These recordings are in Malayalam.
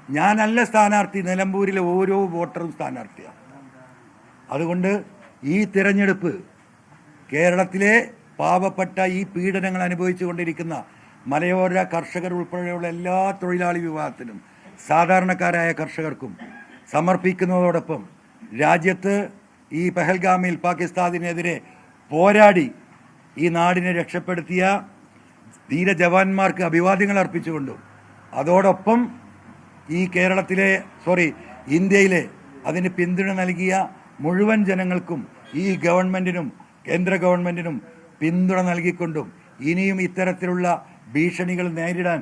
ഞാനല്ല സ്ഥാനാർത്ഥി, നിലമ്പൂരിലെ ഓരോ വോട്ടറും സ്ഥാനാർത്ഥിയാണ്. അതുകൊണ്ട് ഈ തിരഞ്ഞെടുപ്പ് കേരളത്തിലെ പാവപ്പെട്ട ഈ പീഡനങ്ങൾ അനുഭവിച്ചു കൊണ്ടിരിക്കുന്ന മലയോര കർഷകർ ഉൾപ്പെടെയുള്ള എല്ലാ തൊഴിലാളി വിഭാഗത്തിനും സാധാരണക്കാരായ കർഷകർക്കും സമർപ്പിക്കുന്നതോടൊപ്പം രാജ്യത്ത് ഈ പെഹൽഗാമിൽ പാകിസ്ഥാനെതിരെ പോരാടി ഈ നാടിനെ രക്ഷപ്പെടുത്തിയ ധീര ജവാന്മാർക്ക് അഭിവാദ്യങ്ങൾ അർപ്പിച്ചുകൊണ്ടും അതോടൊപ്പം ഈ ഇന്ത്യയിലെ അതിന് പിന്തുണ നൽകിയ മുഴുവൻ ജനങ്ങൾക്കും ഈ ഗവൺമെൻറ്റിനും കേന്ദ്ര ഗവൺമെൻറ്റിനും പിന്തുണ നൽകിക്കൊണ്ടും ഇനിയും ഇത്തരത്തിലുള്ള ഭീഷണികൾ നേരിടാൻ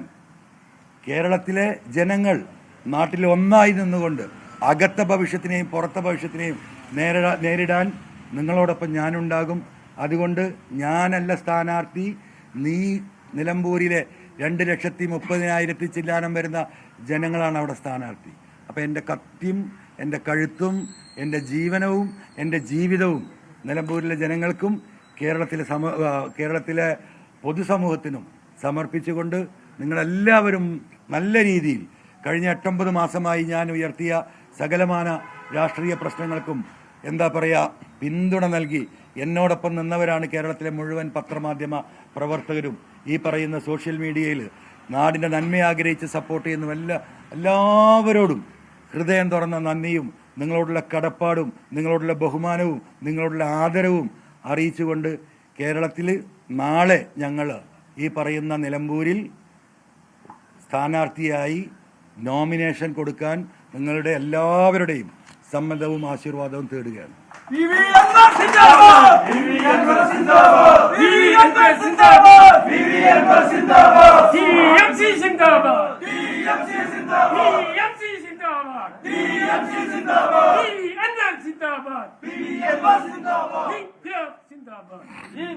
കേരളത്തിലെ ജനങ്ങൾ നാട്ടിൽ ഒന്നായി നിന്നുകൊണ്ട് അകത്ത ഭവിഷ്യത്തിനെയും പുറത്തെ ഭവിഷ്യത്തിനെയും നേരിടാൻ നിങ്ങളോടൊപ്പം ഞാനുണ്ടാകും. അതുകൊണ്ട് ഞാനല്ല സ്ഥാനാർത്ഥി, നീ നിലമ്പൂരിലെ 2,30,000 ചില്ലാനം വരുന്ന ജനങ്ങളാണ് അവിടെ സ്ഥാനാർത്ഥി. അപ്പോൾ എൻ്റെ കത്തിയും എൻ്റെ കഴുത്തും എൻ്റെ ജീവനവും എൻ്റെ ജീവിതവും നിലമ്പൂരിലെ ജനങ്ങൾക്കും കേരളത്തിലെ പൊതുസമൂഹത്തിനും സമർപ്പിച്ചുകൊണ്ട് നിങ്ങളെല്ലാവരും നല്ല രീതിയിൽ കഴിഞ്ഞ 8-9 മാസമായി ഞാൻ ഉയർത്തിയ സകലമാന രാഷ്ട്രീയ പ്രശ്നങ്ങൾക്കും പിന്തുണ നൽകി എന്നോടൊപ്പം നിന്നവരാണ് കേരളത്തിലെ മുഴുവൻ പത്രമാധ്യമ പ്രവർത്തകരും. ഈ പറയുന്ന സോഷ്യൽ മീഡിയയിൽ നാടിൻ്റെ നന്മ ആഗ്രഹിച്ച് സപ്പോർട്ട് ചെയ്യുന്ന എല്ലാവരോടും ഹൃദയം തുറന്ന നന്ദിയും നിങ്ങളോടുള്ള കടപ്പാടും നിങ്ങളോടുള്ള ബഹുമാനവും നിങ്ങളോടുള്ള ആദരവും അറിയിച്ചുകൊണ്ട് കേരളത്തിൽ നാളെ ഞങ്ങൾ ഈ പറയുന്ന നിലമ്പൂരിൽ സ്ഥാനാർത്ഥിയായി നോമിനേഷൻ കൊടുക്കാൻ നിങ്ങളുടെ എല്ലാവരുടെയും സമ്മതവും ആശീർവാദവും തേടുകയാണ്.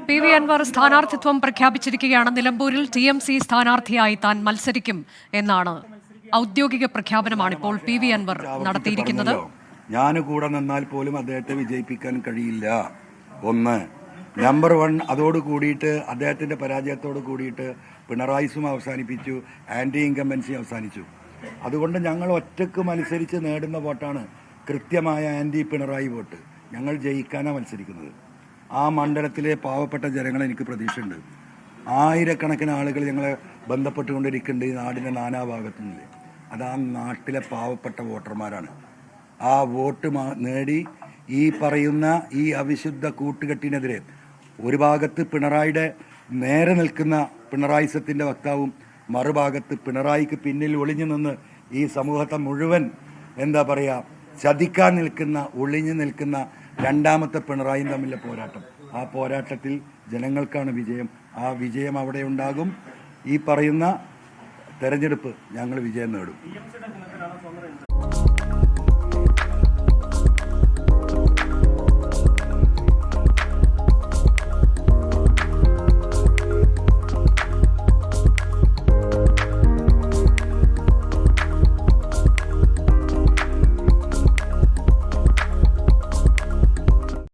പി വി അൻവർ സ്ഥാനാർത്ഥിത്വം പ്രഖ്യാപിച്ചിരിക്കുകയാണ്. നിലമ്പൂരിൽ TMC സ്ഥാനാർത്ഥിയായി താൻ മത്സരിക്കും എന്നാണ് ഔദ്യോഗിക പ്രഖ്യാപനമാണ് ഇപ്പോൾ പി വി അൻവർ നടത്തിയിരിക്കുന്നത്. ഞാൻ കൂടെ നിന്നാൽ പോലും അദ്ദേഹത്തെ വിജയിപ്പിക്കാൻ കഴിയില്ല. ഒന്ന്. നമ്പർ 1, അതോട് കൂടിയിട്ട് അദ്ദേഹത്തിൻ്റെ പരാജയത്തോട് കൂടിയിട്ട് പിണറായിസും അവസാനിപ്പിച്ചു, ആൻറ്റി ഇൻകംബൻസി അവസാനിച്ചു. അതുകൊണ്ട് ഞങ്ങൾ ഒറ്റക്ക് മത്സരിച്ച് നേടുന്ന വോട്ടാണ് കൃത്യമായ ആൻറ്റി പിണറായി വോട്ട്. ഞങ്ങൾ ജയിക്കാനാണ് മത്സരിക്കുന്നത്. ആ മണ്ഡലത്തിലെ പാവപ്പെട്ട ജനങ്ങൾ എനിക്ക് പ്രതീക്ഷയുണ്ട്. ആയിരക്കണക്കിന് ആളുകൾ ഞങ്ങളെ ബന്ധപ്പെട്ടുകൊണ്ടിരിക്കുന്നുണ്ട് ഈ നാടിൻ്റെ നാനാഭാഗത്തു നിന്നില്ലേ. അത് ആ നാട്ടിലെ പാവപ്പെട്ട വോട്ടർമാരാണ്. ആ വോട്ട് നേടി ഈ പറയുന്ന ഈ അവിശുദ്ധ കൂട്ടുകെട്ടിനെതിരെ ഒരു ഭാഗത്ത് പിണറായിയുടെ നേരെ നിൽക്കുന്ന പിണറായിസത്തിൻ്റെ വക്താവും മറുഭാഗത്ത് പിണറായിക്ക് പിന്നിൽ ഒളിഞ്ഞു നിന്ന് ഈ സമൂഹത്തെ മുഴുവൻ ചതിക്കാൻ നിൽക്കുന്ന ഒളിഞ്ഞു നിൽക്കുന്ന രണ്ടാമത്തെ പിണറായിയും തമ്മിലെ പോരാട്ടം. ആ പോരാട്ടത്തിൽ ജനങ്ങൾക്കാണ് വിജയം. ആ വിജയം അവിടെ ഉണ്ടാകും. ഈ പറയുന്ന തെരഞ്ഞെടുപ്പ് ഞങ്ങൾ വിജയം നേടും.